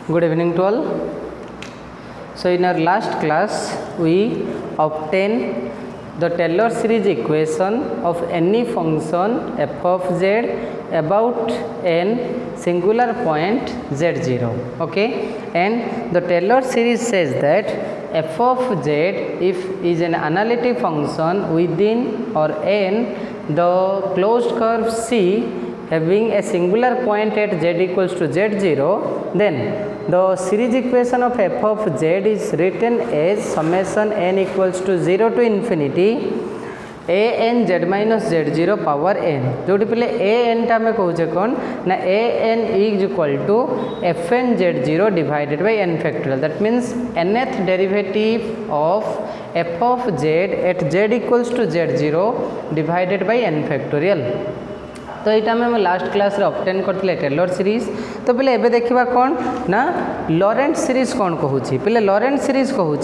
Good evening to all. So in our last class we obtained the Taylor series equation of any function f of z about n singular point z0. Okay, and the Taylor series says that f of z if is an analytic function within or n the closed curve C having a singular point at z equals to z0, then the series equation of f of z is written as summation n equals to 0 to infinity a n z minus z0 power n. जो पहले a n टा में कहूचे कौन ना a n is equal to f n z0 divided by n factorial. That means nth derivative of f of z at z equals to z0 divided by n factorial. तो यहाँ आम last class रे obtain करते Taylor series. तो पहले एबे देखा कौन ना लॉरेंट सीरीज कौन कहूँ. पहले लॉरेंट सीरीज कहूँ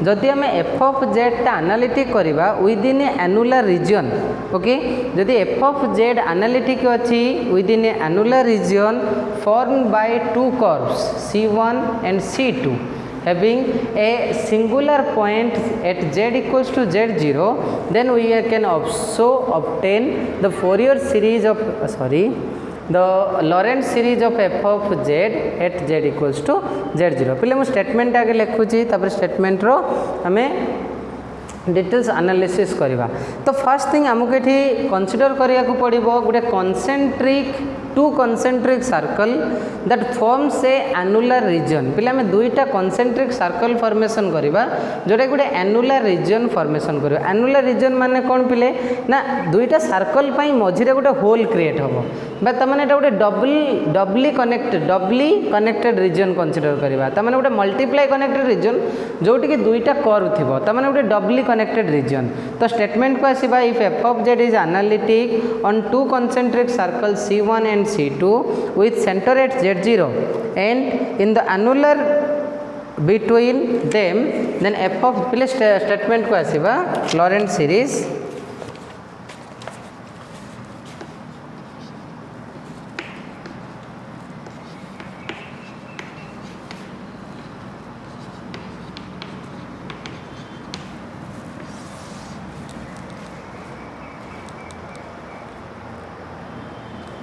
जदि आम एफ ऑफ जेड टा एनालिटिक करवा within a annular region. Okay, जदि एफ ऑफ जेड एनालिटिक अच्छी within a annular region form by two curves C1 and C2 having a singular point at z equals to z0, then we can also obtain the Fourier series of the Lorentz series of f of z at z equals to z0. पहले मुझे statement आगे लिखुची तापर statement रो हमें details analysis करवा. तो first thing आमको ये consider करिया को पड़िबो गोटे concentric two concentric circle that forms a annular region. पहले आम दुईटा कंसेंट्रिक सर्कल फॉर्मेशन करवा जोटा गोटे एनुलर रीजन फॉर्मेशन करवा. एनुलर रीजन माने कौन पिले ना दुईटा सर्कल पाई मझिरे गोटे होल क्रिएट हम बा तमाने गोटे डबली कनेक्टेड रीजन कंसीडर करवा. तमाने गोटे मल्टीप्लाई कनेक्टेड रीजन जोटी कि दुईटा कर्व थिबो तमाने गोटे डबली कनेक्टेड रीजन. तो स्टेटमेंट को आसीबा if f of z is analytic on two concentric circles C1 and C2 with center at z0 and in the annular between them, then f of पहले statement को आसीबा Laurent series.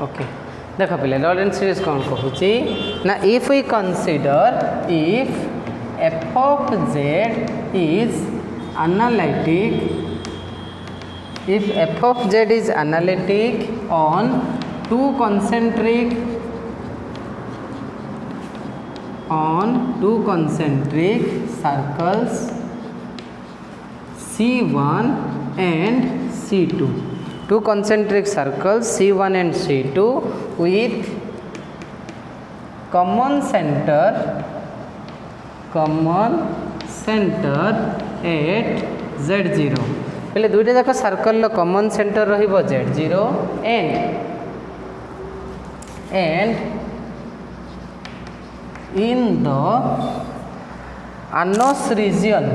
Okay, देखो पहले Laurent series कौन कहूँ ना if we consider if f of z is analytic, if f of z is analytic on two concentric circles C1 and C2, two concentric circles C1 and C2 with common center at Z0. पहले दुईटा जाक circle common centre रहिबो Z0 and in the annus region,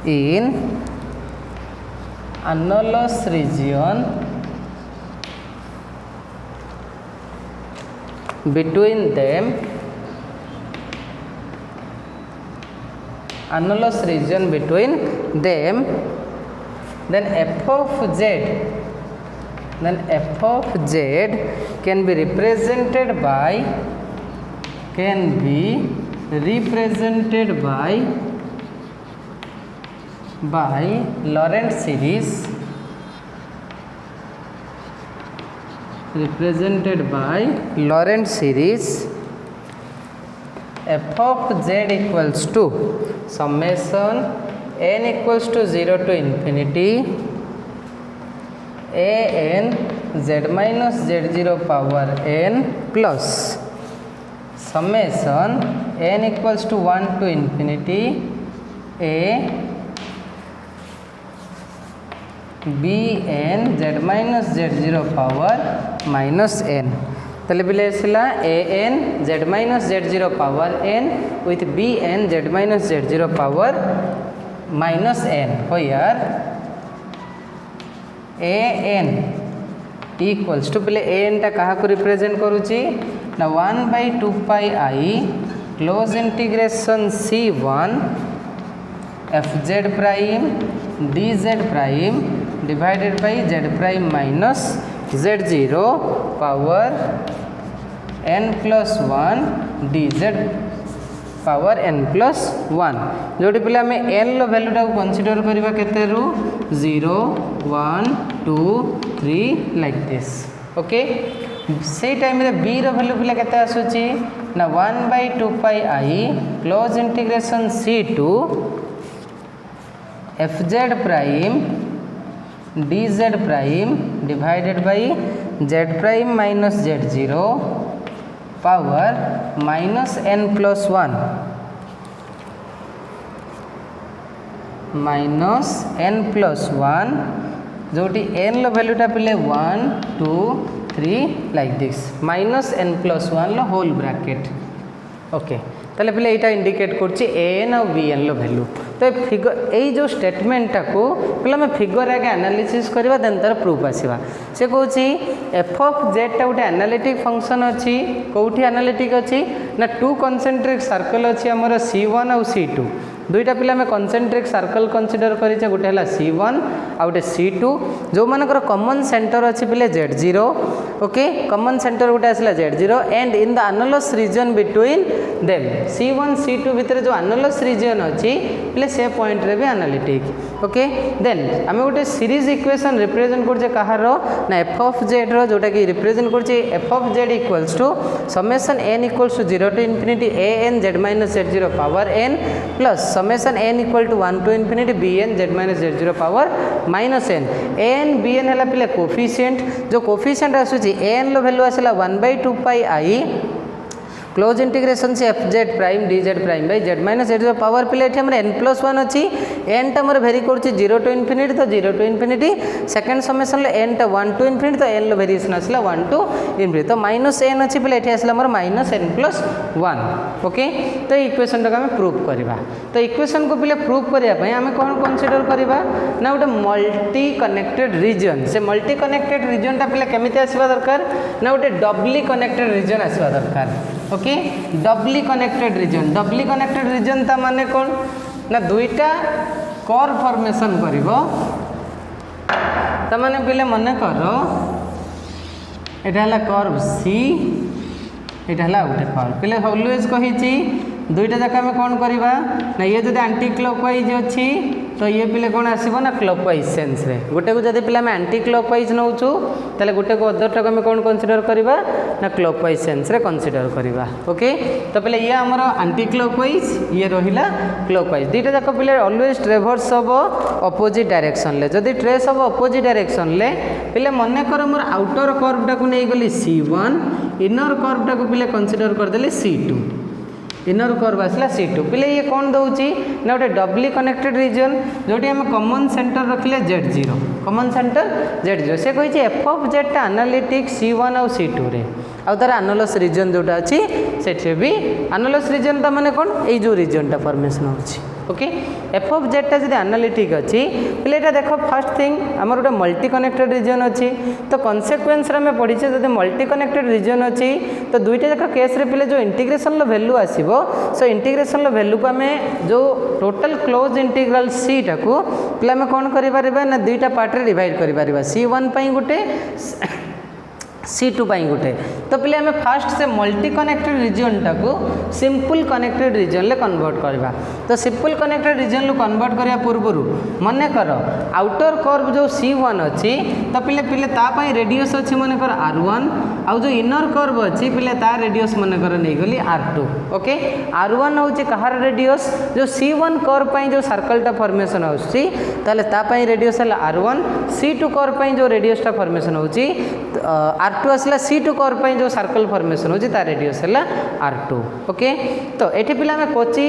in annulus region between them, annulus region between them, then f of z can be represented by Lorentz series, represented by Lorentz series. f of z equals to summation n equals to 0 to infinity a n z minus z0 power n plus summation n equals to 1 to infinity a b n z minus z0 power minus n. तले पिले a n z minus z0 power n with b n z minus z0 power minus n. Here a n equals to पहले N टा क्या represent करुच्ची ना 1/2 pi I close integration C1 fz prime dz prime divided by z prime minus z0 power n+1 dz power n+1 जोटी पिला आम n लो वैल्यूटा consider करवा केते 0 1 2 3 लाइक दिस ओके से टाइम रे b रो वैल्यू पिला केते आसुची ना 1/2 pi I close integration C2 fz prime dz prime divided by z prime minus z0 power -n+1 -n+1 जोटी n लो वैल्यूटा पिले 1 2 3 लाइक दिस -n+1 लो होल ब्रैकेट ओके ताले पिले एटा इंडिकेट करछि an और bn लो वैल्यू तो फिगर यही जो स्टेटमेंटा को पहले आम फिगर आगे एनालिसिस करवा देन तार प्रूफ आसवा से कौन एफ ऑफ जेड टा गोटे एनालिटिक फंक्शन अच्छी कौटी एनालिटिक अच्छी ना 2 कॉन्सेंट्रिक सर्कल अच्छी आमर C1 और C2 दुईटा पिला आम कॉन्सेंट्रिक सर्कल कंसीडर करें गोटे है C1 आ गोटे C2 जो मानकर कॉमन सेंटर अच्छी पिले Z0 ओके कॉमन सेंटर गोटे आसला Z0 and in the एनालस region between them C1 C2 भितर जो एनालस रीजन अच्छी पिले से पॉइंट रे भी एनालिटिक ओके देन आम गोटे सीरीज इक्वेशन रिप्रेजेंट करछे कहार ना एफ ऑफ जेड रो जोटा कि रिप्रेजेंट करछे f of Z equals to summation n equals to 0 to infinity an z minus z0 power n plus summation n equal to 1 to infinity bn z minus z0 power minus n an bn है पिले coefficient जो coefficient आसुची an low value आसला 1/2 pi I close integration से fz prime dz prime by z minus z0 power पिले n+1 अच्छी n टा मोर भेरी कर 0 to infinity तो 0 to infinity second summation n टा 1 to infinity तो n लो वेरिएशन आसला 1 to infinity तो -n अच्छी पिले एठी आसला मोर -n+1 ओके तो इक्वेशन टाक आम प्रूफ करवा तो इक्वेशन को पिले प्रूफ करने आम कौन कंसीडर करवा ना गोटे मल्टी कनेक्टेड रीजन से मल्टी कनेक्टेड रीजन टा पिले केमिति आसवा दरकार ना गोटे डबली कनेक्टेड रीजन आसवा दरकार ओके डबली कनेक्टेड रीजन ता माने कौन ना दुईटा कर्व फॉर्मेशन करिवो ता माने पहले मने करो एटा हला कर्व सी एटा हला गोटे कर्व पहले ऑलवेज कहिची दुईटा जाक आम कौन करवा ना ये जब एंटी क्लॉकवाइज अच्छी तो ये पिले कौन आसो ना क्लॉकवाइज सेंस रे गोटे को जब पिला एंटी क्लॉकवाइज नौचु ताले गोटे को अदर टाक आम कौन कंसीडर करवा ना क्लॉकवाइज सेंस रे कंसीडर करवा ओके तो पहले ये आमर एंटी क्लॉकवाइज ये रहिला क्लॉकवाइज दुईटा जाक पिले ऑलवेज ट्रेवर्स हम अपोजिट डायरेक्शन ले जदि ट्रेस हम अपोजिट डायरेक्शन ले पिले मन कर मोर आउटर कर्व टाक नहीं गली C1 इनर कर्व टाक पिले कंसीडर करदेली C2 इनर कर्व आसला C2 पिले ये कौन दौची ना गोटे डबली कनेक्टेड रीजन जोटी आम कॉमन सेंटर रखिले Z0 कॉमन सेंटर Z0 से कही एफ ऑफ जेड टा एनालिटिक C1 और C2 रे आ तार एनालस रीजन जोटा अच्छी से भी एनालस रीजन ता माने कौन ये जो रीजन टा फॉर्मेशन होची ओके एफ ऑफ जेड टा जब एनालिटिक अच्छी पहले ये देख फर्स्ट थिंग आमर गोटे मल्टी कनेक्टेड रीजन अच्छी तो कन्सेक्वेन्स आम पढ़ी जब मल्टी कनेक्टेड रीजन अच्छी तो दुईटा जाक केस रे पहले जो इंटीग्रेशन लो वैल्यू आसीबो सो इंटीग्रेशन लो वैल्यू को आम जो टोटल क्लोज इंटीग्रल सी टाकू पहले आम कौन करिपारिबा ना दुईटा पार्ट रे डिवाइड करिपारिबा C1 पई गोटे C2 पाई गोटे तो पहले आम फास्ट से मल्टी कनेक्टेड रीजन टाकू सिंपल कनेक्टेड रीजन ले कन्वर्ट करवा तो सिंपल कनेक्टेड रीजन लो कन्वर्ट करिया पूर्व मन कर आउटर कर्व जो C1 अच्छी तो पहले पहले तापाई रेडियस अच्छी मन कर R1 आउ जो इनर कर्व अच्छी पहले तार रेडियस मन कर नहीं गली R2 ओके R1 हूँ कहार रेडियस जो C1 कर्व पाई जो सर्कल टा फॉर्मेशन आउची ताले तापाई रेडियस है R1 C2 कर्व पाई जो रेडियस टा फॉर्मेशन होची R2 आसला C2 कर्व पाई जो सर्कल फॉर्मेशन होची तार रेडियस है R2 ओके तो एठी पिला में कोची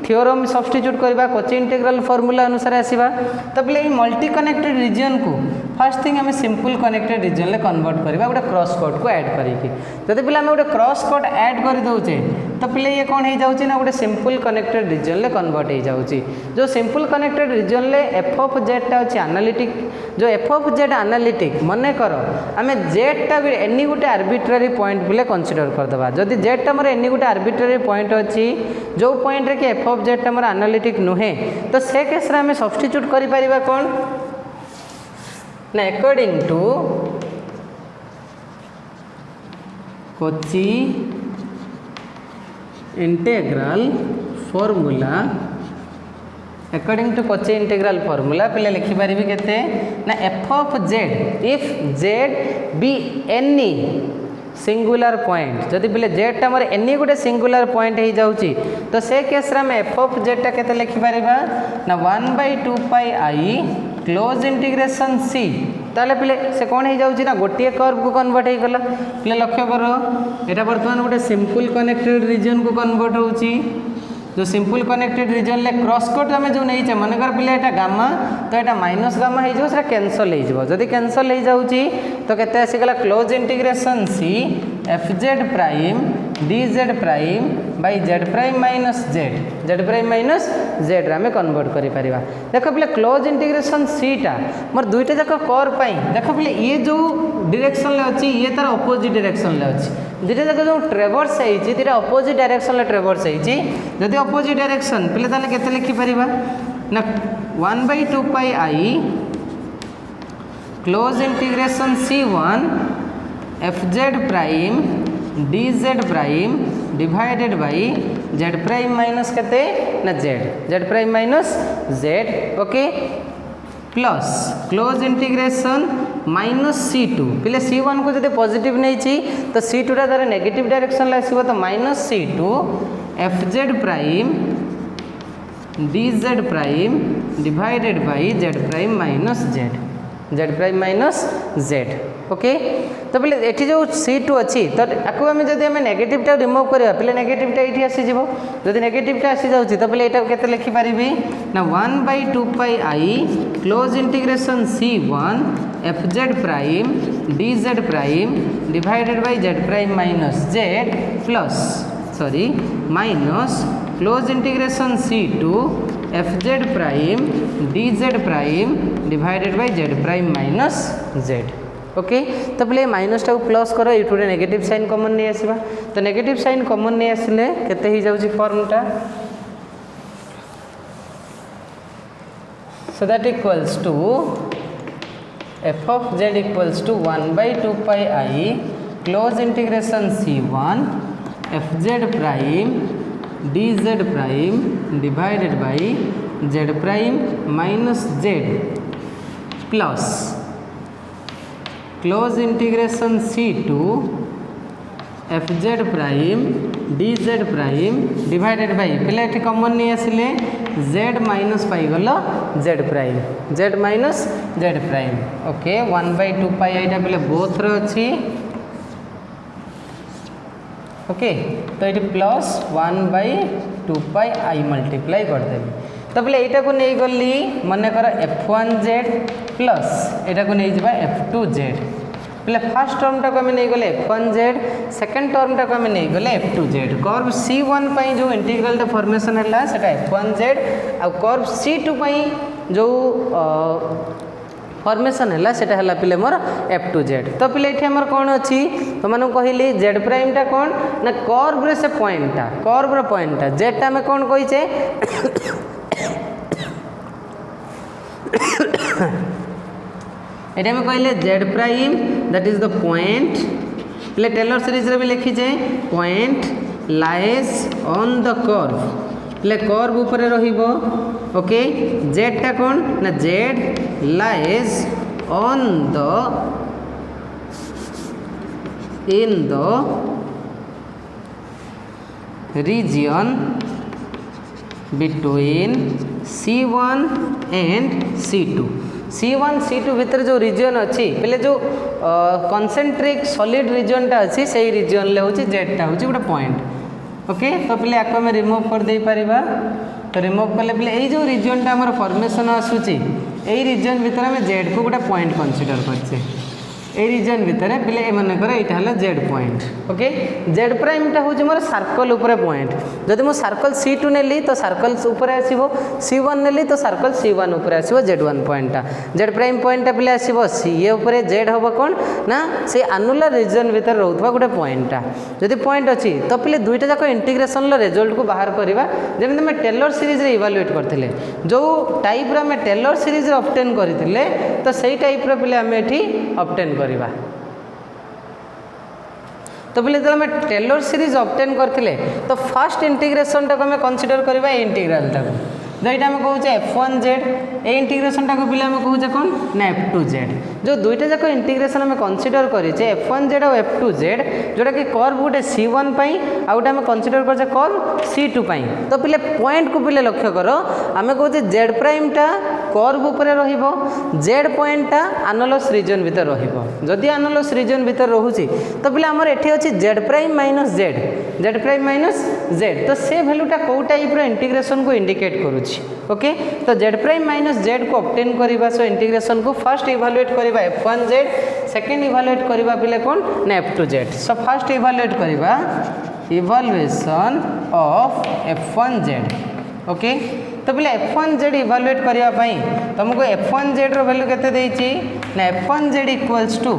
थ्योरम सब्स्टिट्यूट करवा कोची इंटीग्रल फॉर्मूला अनुसार आसीबा तो पहले मल्टी कनेक्टेड रीजन को फर्स्ट थिंग आम सिंपल कनेक्टेड रीजन में कन्वर्ट करवा गोटे क्रॉस कट को ऐड करके जब पे आम गोटे क्रॉस कट ऐड कर दौचे तो पे ये कौन हो जाऊँ ना गोटे सिंपल कनेक्टेड रीजन में कन्वर्ट हो जाऊँगी जो सिंपल कनेक्टेड रीजन में एफ ऑफ जेडटा अच्छी एनालिटिक जो एफ ऑफ जेड एनालिटिक मन कर आम जेडटा भी एनी गोटे आर्बिट्रारी पॉइंट बोले कंसीडर करदे जदि जेडटा मोर एनी गोटे आर्बिट्रारी पॉइंट अच्छी जो पॉइंट रे कि एफ ऑफ जेडटा मोर एनालिटिक नुहे तो से केस आम सब्स्टिट्यूट कर कौन ना according to Cauchy integral formula according to Cauchy integral formula पे लिखिपार के ना f of z if z be any singular point जदि बोले जेडटा मोर एनी गोटे सिंगुलर पॉइंट हो जाऊँगी तो से केस एफ ऑफ जेडटा के लिखिपार ना 1/2 पाई आई क्लोज इंटीग्रेशन सी ताले पिले से कौन हो जाऊँगी ना गोटे कर्व को कन्वर्ट हो गला पिले लक्ष्य कर यहाँ बर्तमान गोटे सिंपल कनेक्टेड रीजन को कन्वर्ट होची जो सिंपल कनेक्टेड रीजन ले क्रॉस कट आम जो नहीं मनकर पिले यहाँ गामा तो यहाँ माइनस गामा हो कैनसल होदी कैनसल हो जाऊँगी तो केते आसीगला closed integration C F Z prime D Z prime by Z prime minus Z prime minus Z आम कन्वर्ट कर देख पे क्लोज इंटीग्रेशन सीटा मोर दुईटा जाक कर्व पाई देख पे ये जो डायरेक्शन अच्छी ये तार अपोजिट डायरेक्शन अच्छी दुईटा जाक जो ट्रेवर्स होती दुईटा अपोजिट डायरेक्शन ट्रेवर्स होती जदि अपोजिट डायरेक्शन पे ताले केते लिखिपर ना 1/2 pi I close integration C1 F Z prime D Z prime divided by Z prime minus केते ना Z prime minus Z okay plus closed integration minus C2 पे C1 को जब पॉजिटिव नहीं तो C2 टा तार नेगेटिव डायरेक्शन आसो तो minus C2 F Z prime D Z prime divided by Z prime minus Z prime minus Z okay तो बोले ये जो C2 अच्छी तो आपको आम जब आम नेगेटिवटा रिमूव करवा पे नेगेटिवटा ये आसीज जब नेगेटिवटा आसी जाऊँगी तो बोले यहाँ के लिखिपारि ना 1/2 pi I close integration C1 F Z prime D Z prime divided by Z prime minus Z plus sorry minus closed integration C2 F Z prime D Z prime divided by Z prime minus Z okay तो बोले minus टाक plus कर ये गोटे negative sign कमन नहीं आसवा तो negative sign कमन नहीं आसिले केते हो जाउची फॉर्मटा so that equals to F of Z equals to 1/2 pi I close integration C1 F Z prime D Z prime divided by Z prime minus Z plus closed integration C2 F Z prime D Z prime divided by पे common नहीं आसिले Z minus पाईगल Z prime Z minus Z prime okay 1/2 pi यहाँ पे both अच्छी okay तो ये plus 1/2 pi आई multiply करदेवी तो बोले यहाँ को नहीं गली मनकर F1Z प्लस यहाँ को नहीं जावा F2Z बोले फास्ट टर्मटा को आम नहीं गले F1Z सेकेंड टर्मटा को आम नहीं गले F2Z कर्व C1 पाई जो इंटीग्रल फॉर्मेशन है सेटा F1Z आ कर्व C2 पाई जो फॉर्मेशन है सेटा है पिले मोर F2Z तो पिले ये आमर कौन अच्छी तो मैं कहली जेड प्राइमटा कौन ना कर्व रे से पॉइंटटा कर्व पॉइंटटा जेडटा आम कौन कहीचे ये कहले Z prime that is the point पे टेलर सीरीज रे भी लिखीचे point lies on the curve पे कर्व ऊपर रहिबो ओके जेडटा कौन ना Z lies on the in the region between C1 and C1 C2 भितर जो रीजन अच्छी पे जो कॉन्सेंट्रिक सॉलिड रीजनटा अच्छी से रीजन ले होची जेडटा होची गोटे पॉइंट ओके तो पे आपको आम रिमूव कर दे पारिबा तो रिमूव कले पे ये जो रीजनटा आमर फॉर्मेशन आसूची यही रिजन भितर आम जेड को गोटे पॉइंट कनसीडर करछे ए रिजन भितर पिले एमनकर यहाँ है जेड पॉइंट ओके जेड प्राइमटा हूँ मोर सर्कल उपरे पॉइंट जदि मो सर्कल C2 नेली तो सर्कल उपरे आसीबो C1 नेली तो सर्कल C1 उपरे आसीबो Z1 पॉइंटटा जेड प्राइम पॉइंटटा पिले आसीबो C ए उपरे जेड होबो कोन ना से अनुलर रिजन भितर रहउथबा गोटे पॉइंटटा जदि पॉइंट अछि तो पिले दुईटा जाक इंटीग्रेशन लो रिजल्ट को बाहर करबा जेमिति हम टेलर सीरीज रे इवैल्यूएट करथिले जो टाइप रे हम टेलर सीरीज रे ऑब्टेन करथिले तो सेही टाइप रे पिले हम एठी ऑब्टेन करबा तो बोले जो आम टेलर सीरीज ऑब्टेन करथिले तो फर्स्ट इंटीग्रेशन टाक आम कंसीडर करबा इंटीग्रल टाक जो यहाँ आम कहूँ F1Z ए इंटीग्रेशन टाक पिले आम कहूँ कौन ना F2Z जो दुईटा जाक इंटीग्रेशन आम कंसीडर करें F1Z और F2Z जोटा कि कर्व गोटे C1 पाई आ गोटे आम कंसीडर कर कर्व C2 पाई तो पिले पॉइंट को पिले लक्ष्य कर आम कहूँ जेड प्राइमटा कर्व उपरे रहिबो जेड पॉइंटटा आनलस रीजन भितर रहिबो जदि आनलस रीजन भितर रहूची तो पिले हमर एठी अछि Z prime minus Z prime minus Z तो से वैल्यूटा को टाइप रो इंटीग्रेशन को इंडिकेट करूची ओके तो जेड प्राइम माइनस जेड को ऑब्टेन करबा सो इंटीग्रेशन को फर्स्ट इवैल्यूएट करबा F1Z सेकंड इवैल्यूएट करबा पिले कोन ना F2Z सो फर्स्ट इवैल्यूएट करबा इवैल्यूएशन ऑफ F1Z ओके तो पिले F1Z इवैल्यूएट करिया पई तुमको F1Z रो वैल्यू केते देछि ना F1Z equals to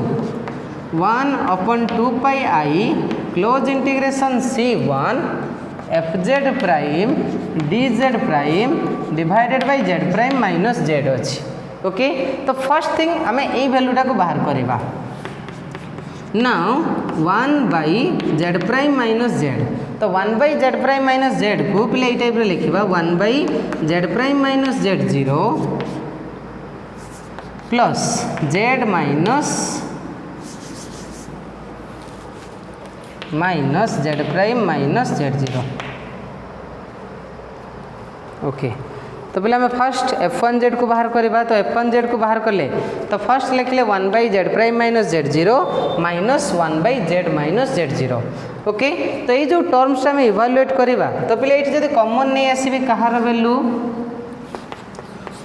1/2 pi I close integration C1 Fz prime dz prime divided by z prime minus z अछि ओके तो फर्स्ट थिंग आम ए वैल्यूटा को बाहर करबा now 1/z prime minus z तो 1/z प्राइम माइनस z को पिले ए टाइप रे लिखिबा 1/z prime minus z0 plus z minus z prime minus z0 okay तो पहले हमें फर्स्ट F1Z को बाहर करवा तो F1Z को बाहर कले तो फर्स्ट लिखले 1/z prime minus z0 minus 1/z minus z0 okay तो ये जो टर्म्स आम इवैल्यूएट करवा तो पहले ये जब कॉमन नहीं आसबे कहार value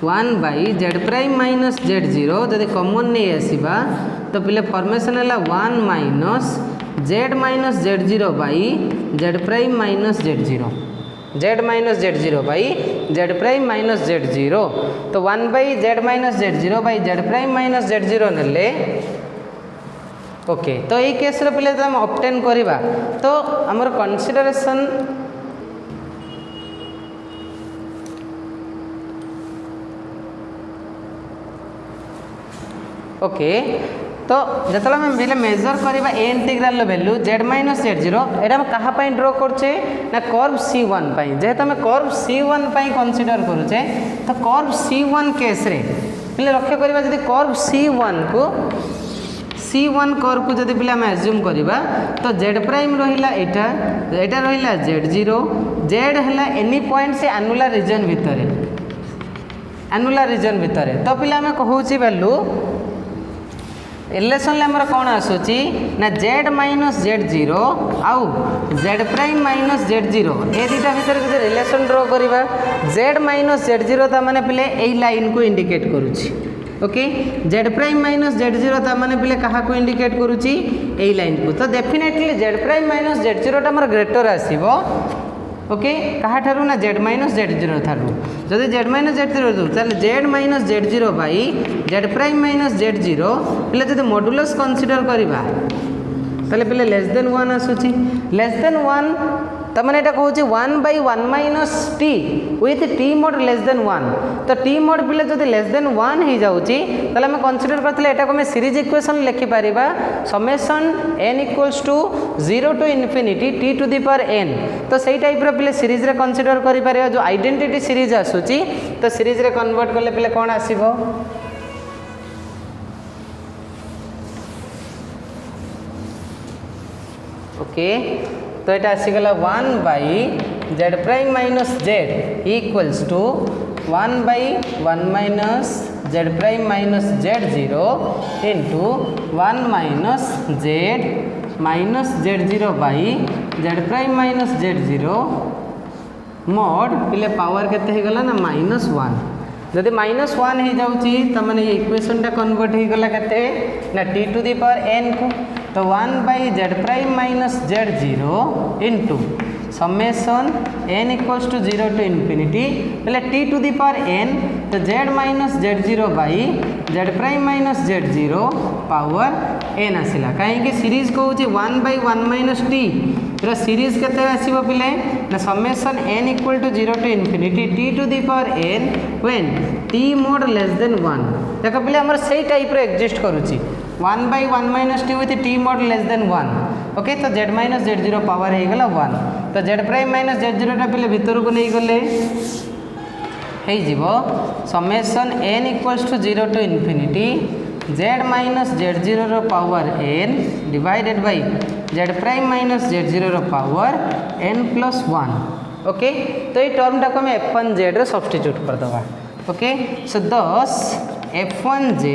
1/z prime minus z0 जब कॉमन नहीं आसबा तो पहले फॉर्मेशन है 1 minus z minus z0 by z prime minus z0 z minus z0 by z prime minus z0 तो 1/z minus z0 by z prime minus z0 नेले okay तो ये case रे पहले हम ऑब्टेन करवा तो हमर कंसीडरेशन ओके तो जो आम पहले मेजर करवा a integral value z minus z0 एटा हम कहा पाई ड्रॉ करछे ना कर्व C1 पाई जेहेतु आम कर्व C1 पाई कंसीडर करूचे तो कर्व C1 केस रे पहले लक्ष्य करवा जदि कर्व C1 कर्व को जदि पहले आम एज्यूम करवा तो z प्राइम रहिला एटा रहिला z0 z हैला एनी पॉइंट से एनुलर रीजन भितर तो पहले आम कहूची वैल्यू रिलेशन आमर कौन आसूची ना z माइनस z0 आउ z प्राइम माइनस z0 ए दुटा भितर जो रिलेशन ड्रॉ करवा z माइनस z0 ता माने पिले एई लाइन को इंडिकेट करूची okay z prime minus z0 ता माने पिले कहा को इंडिकेट करूची एई लाइन को तो definitely z prime minus z0 ता हमर ग्रेटर आसीबो ओके कहा ठारू ना z माइनस z0 थारू जदि z माइनस z0 दो ताले z minus z0 by z prime minus z0 पिले जदि मॉडुलस कंसीडर करबा ताले पिले लेस देन 1 आसुची लेस देन 1 तमने एटा कहूची 1/1 minus t with t mod less than 1 तो t mod पिले जदि लेस देन 1 ही जाउची ताले हम कंसीडर करथले एटा को हम सीरीज इक्वेशन लिखि पारिबा summation n equals to 0 to infinity t to the power n तो सही टाइप रो पिले सीरीज रे कंसीडर करि पारिबा जो आइडेंटिटी सीरीज आसुची तो सीरीज रे कन्वर्ट करले पिले कोन आसीबो ओके तो ये आसीगला 1/z prime minus z equals to 1/1 minus z prime minus z0 into 1 minus z0 by z prime minus z0 mod पिले पावर केते गला ना -1 जदि -1 हो जाऊँगी तो मैंने ये इक्वेशन टा कन्वर्ट हो गला केते ना t to the power n को तो 1/z' minus z0 into summation n equals to 0 to infinity पहले t to the power n तो z minus z0 by z' minus z0 power n आसला कहीं सीरीज कहूँ 1/1 माइनस t पूरा series केते आसीबो पिले ना summation n equal to 0 to infinity t to the power n when t mod less than 1 देखो पिले हमर सेही टाइप रे एग्जिस्ट करूची 1/1 minus t with t mod less than 1 okay तो z माइनस z0 पावर हो गला 1 तो z' माइनस z0 टा पिले भीतर को नहीं गले हे जीवो summation n equals to 0 to infinity z minus z0 रो power n divided by z' minus z0 रो पावर n प्लस 1 ओके तो ये टर्म टाक आम f1z रे सब्स्टिट्यूट कर दवा okay so this f1z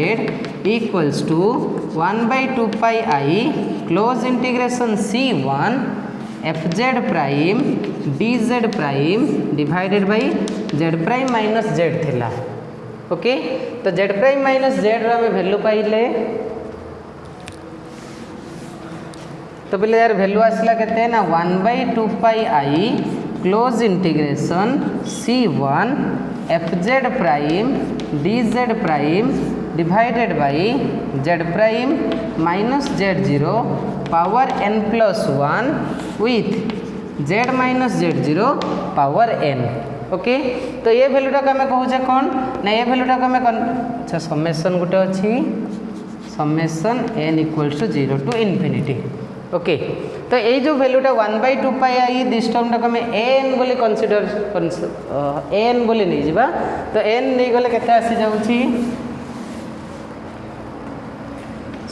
equals to 1/2 pi i close integration c1 fz prime dz prime divided by z' minus z थिला okay तो z' minus z रो हमें वैल्यू पाइले तो पहले यार वैल्यू आसला केते ना 1/2 pi i close integration c1 fz prime dz prime divided by z' minus z0 power n plus 1 with z minus z0 power n okay तो ये वैल्यूटा को आम कहूचे कौन ना ये वैल्यूटा को आम अच्छा समेसन गोटे अच्छी summation n equals to 0 to infinity okay तो ये जो वैल्यूटा 1/2 पाई आई दिस टर्मटा को आम an बोली कनसीडर an बोली नहीं जिबा तो n नहीं गले केते आसी जाउची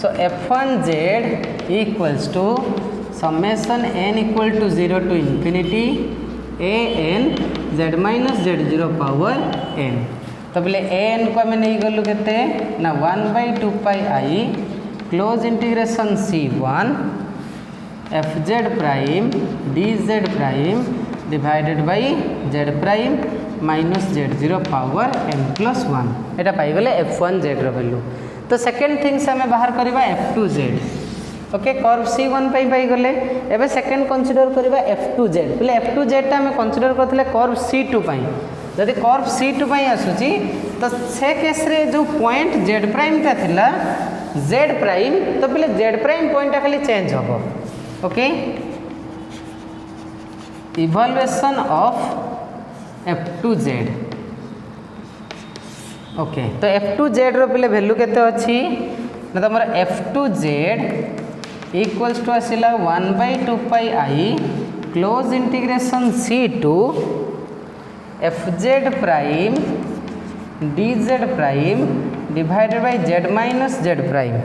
so f1z equals to summation n equal to 0 to infinity an z minus z0 power n तो बोले an को आम नहीं गलु केते ना 1/2 pi i close integration c1 fz prime dz prime divided by z' minus z0 power n plus 1 एटा पाई गले f1z रो value तो second things आम बाहर करवा f2z ओके कर्व c1 पाई गले एबे सेकेंड कंसीडर करवा f2z पहले f2z टा आम कंसीडर करथिले कर्व c2 पाई जदि कर्व c2 पाई आसुची तो से केस रे जो पॉइंट z' टा थिला z' तो पहले z' पॉइंट टा खाली चेंज होबो okay evaluation of f2z okay तो f2z रो पहले वैल्यू केते अछि ना तमर f2z इक्वल्स टू आसिला 1/2 pi i close integration c2 fz prime dz prime divided by z minus z prime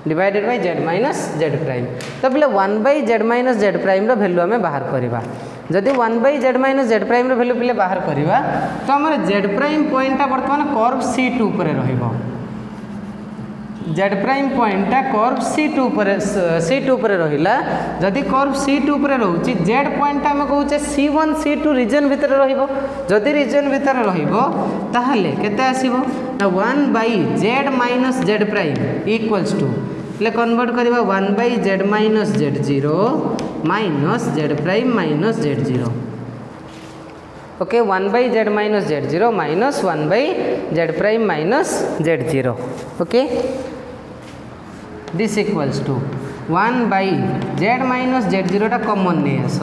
divided by z minus z prime तो पहले 1/z minus z prime रो वैल्यू हमें बाहर करवा जदि 1/z माइनस z प्राइम रो value पहले बाहर करवा तो हमर z प्राइम पॉइंटटा वर्तमान कर्व c2 ऊपर रहिबो z प्राइम पॉइंटटा कर्व c2 ऊपर रहिला जदि कर्व c2 ऊपर रहउची z पॉइंटटा हम कहूचे c1 c2 रीजन भीतर रहिबो जदि रीजन भीतर रहिबो ताहले केते आसीबो ना 1/z minus z prime equals to ले कन्वर्ट करबा 1/z minus z0 minus z prime minus z0 okay 1/z minus z0 minus 1/z prime minus z0 okay this equals to 1/z minus z0 टा common नहीं आस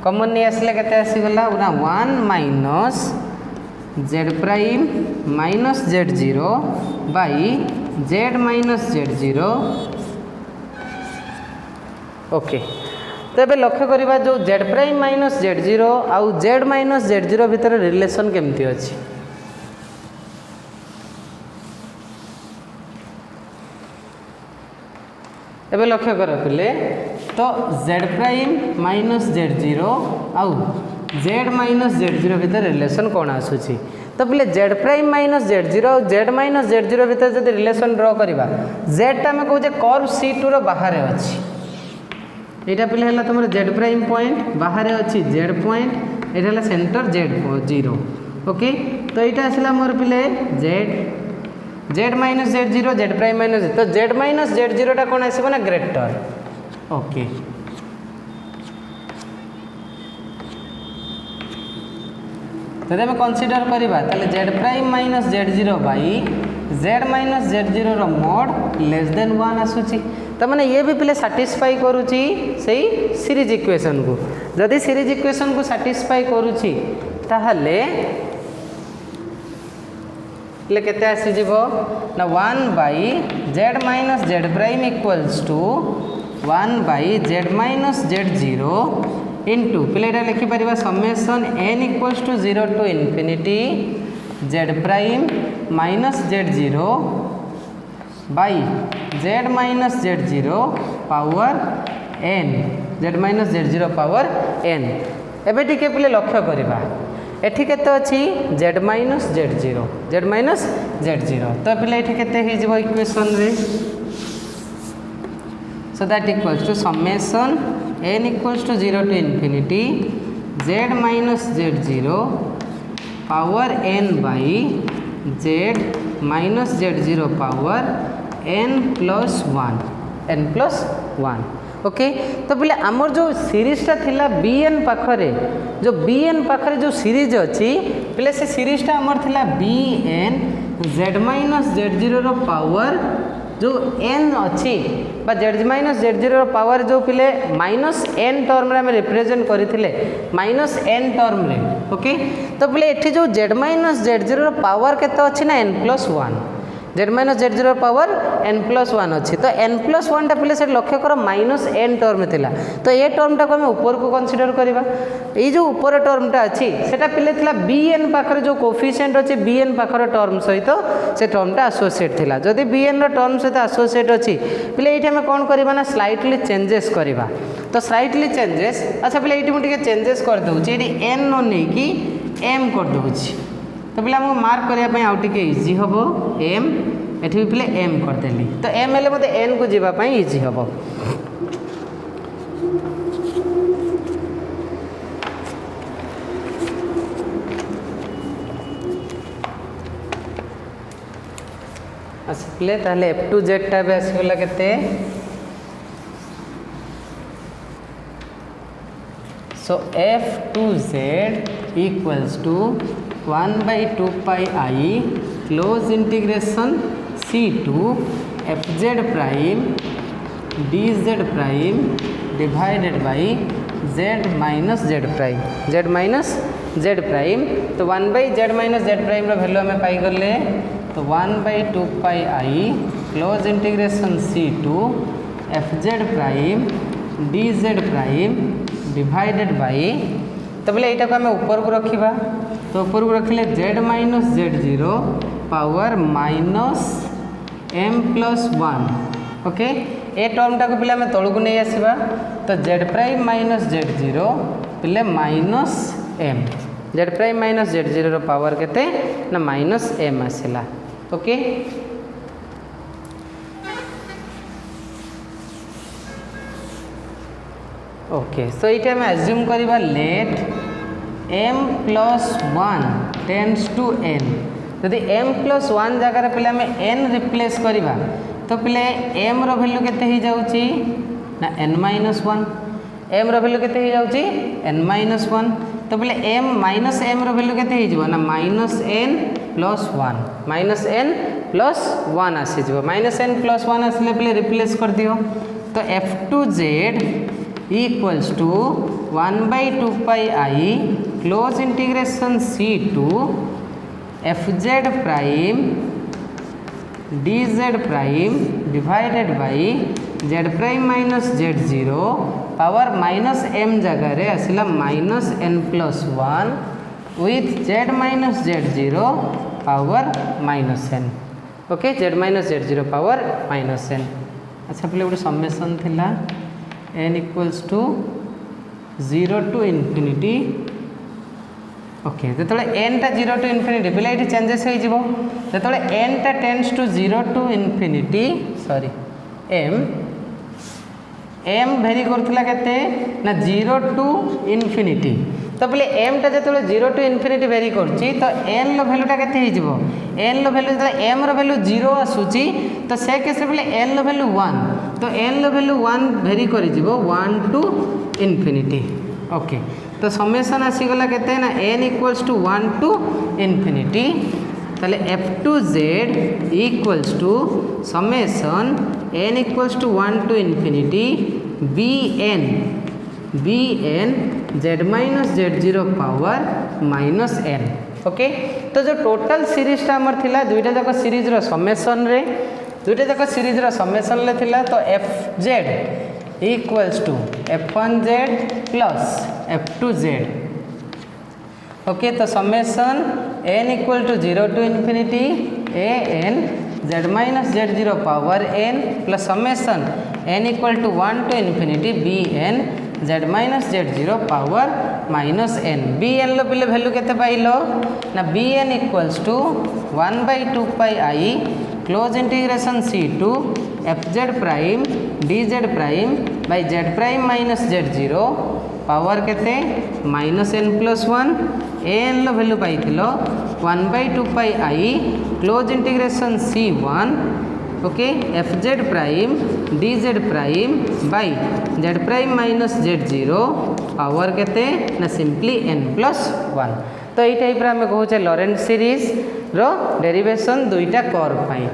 common नहीं आसले केते आसीगला ना 1 minus z prime minus z0 by z minus z0 okay तो ये लक्ष्य करवा जो z प्राइम माइनस z0 आउ z माइनस z0 भितर रिलेशन केमती अच्छी एबे लक्ष्य कर पिले तो z प्राइम माइनस z0 आउ z माइनस z0 भितर रिलेशन कौन आसूची तो पिले z प्राइम माइनस z0 आउ z माइनस z0 भितर जब रिलेशन ड्र करवा z टा आम कहूचे कर्व c2 रो बाहर अच्छी यहाँ पिले है तुम z प्राइम पॉइंट बाहर अच्छी z पॉइंट ये सेंटर z0 ओके तो यहाँ आसला मोर पिले z z minus Z zero z prime minus तो जेड माइनस जेड जीरोटा कौन आसो ना ग्रेटर ओके जब आम कनसीडर करवा z prime minus Z zero by Z minus Z zero रो मोड लेस देन 1 आसूची तो मैंने ये भी पिले साटिस्फाई करुच्ची से सीरीज इक्वेशन को जदि सीरीज इक्वेशन को साटिस्फाई करुच्ची ताहले केते आसीजिवो ना 1 by Z minus Z prime equals to 1 by Z minus Z zero into पिले लिखिपर summation N equals to 0 to infinity Z prime minus Z zero by Z minus Z zero power N Z minus Z zero power N एबे टिके पिले लक्ष्य करवा एठी केते अछि जेड माइनस जेड जीरो तो पिले एठी केते हे जिवो इक्वेशन रे so that equals to summation N equals to 0 to infinity z minus Z zero power n by Z minus Z zero power N plus 1 okay तो बोले आमर जो सीरीजटा थिला बी एन पाखरे जो बी एन पाखरे जो सीरीज अच्छी बोले से सीरीजटा आमर थिला B N Z minus Z zero रो पावर जो एन अच्छी बा जेड माइनस जेड जीरो रो पावर जो पिले माइनस एन टर्म रे आम रिप्रेजेंट करथिले माइनस एन टर्म रे ओके तो बोले एठी जो जेड माइनस जेड जीरो रो पावर केते अच्छी ना N plus 1 Z minus Z zero power N plus 1 अच्छी तो एन प्लस 1 टा पिले से लक्ष्य कर माइनस एन टर्म थिला तो ये टर्मटा को आम ऊपर को कनसीडर करवा ये जो ऊपर टर्मटा अच्छी सेटा पिले थिला बी एन पाखरे जो कोफिशिएंट अच्छी बी एन पाखर टर्म सहित से टर्मटा एसोसिएट थिला जदि बी एन टर्म सहित एसोसिएट अच्छी पिले ये आम कौन करवा ना स्लाइटली चेंजेस करवा तो स्लाइटली चेंजेस अच्छा पिले ये मुझे चेंजेस कर दूची ये एन न नहीं कि एम कर दूची तो पिले आमको मार्क करने आउ टे इजी हम एम एठी भी पिले एम करदेली तो एम हेले मते एन को जीवाई इजी हम आसले ताहले एफ टू जेड टा भी आसीगला केते so F two Z equals to 1 by 2 pi I close integration c to fz prime dz prime divided by z minus z prime तो 1 by z minus z prime row value हमें पाई गले तो 1 by 2 pi I close integration c to fz prime dz prime divided by तो बोले यहाँ को आम ऊपर को रखा तो ऊपर को रखिले Z minus Z zero power minus M plus 1 okay ए टर्मटा को पिले तौक को नहीं आसवा तो Z prime minus Z zero पिले minus M Z prime minus Z zero power केते ना माइनस एम आसला ओके ओके सो ये आम एज्यूम करवा let m plus 1 tends to n यदि m प्लस 1 जगह पे आम n रिप्लेस करवा तो पे m रो वैल्यू केते ही जाउची ना n माइनस 1 m रो वैल्यू केते ही जाउची n माइनस 1 तो पे m माइनस m रो वैल्यू केते ही जीवो ना माइनस n प्लस 1 आसी जीवो माइनस n प्लस 1 आसले पे रिप्लेस कर दियो तो f2z equals to 1 by 2 pi I close integration c to fz prime dz prime divided by z prime minus z0 power minus m जगह रे आसिला minus n plus 1 with z minus z0 power minus n okay z minus z0 power minus n अच्छा पे गोटे summation थिला n equals to 0 to infinity okay जो n टा 0 to infinity पे ये चेंजेस हो जो n टा tends to 0 to infinity sorry m vary करथिला केते ना 0 to infinity तो बोले एम टा जो 0 टू इनफिनिटी वेरी करछि तो एन रो वैल्यूटा केते हे जिवो एन रो वैल्यू जो एम रो वैल्यू 0 आसुची तो से केस रे बोले एन रो वैल्यू 1 तो एन रो वैल्यू 1 वेरी करि जिवो 1 टू इनफिनिटी ओके तो समेसन आसीगला केते ना N equals to 1 to infinity ताले F two Z equals to summation N equals to 1 to infinity B N Z minus Z zero power minus N okay तो जो total सीरीजटा आमर थिला दुईटा जाक सीरीज रो समेसन रे दुईटा जाक सीरीज रो समेसन ले थिला तो F Z equals to f1 Z plus f2 Z okay तो summation n equal to 0 to infinity a n Z minus Z zero power n plus summation n equal to 1 to infinity B N Z minus Z zero power minus N B N लो पिले value केते पाइलो ना B N equals to 1/2 pi I close integration C two F Z prime D Z prime by Z prime minus Z zero power केते minus N plus 1 N लो value पाइथिलो 1/2 pi I close integration C 1 okay F Z prime D Z prime by Z prime minus Z zero power केते ना simply N plus 1 तो ये type आम कहे Laurent series रो derivation दुईटा curve पाई।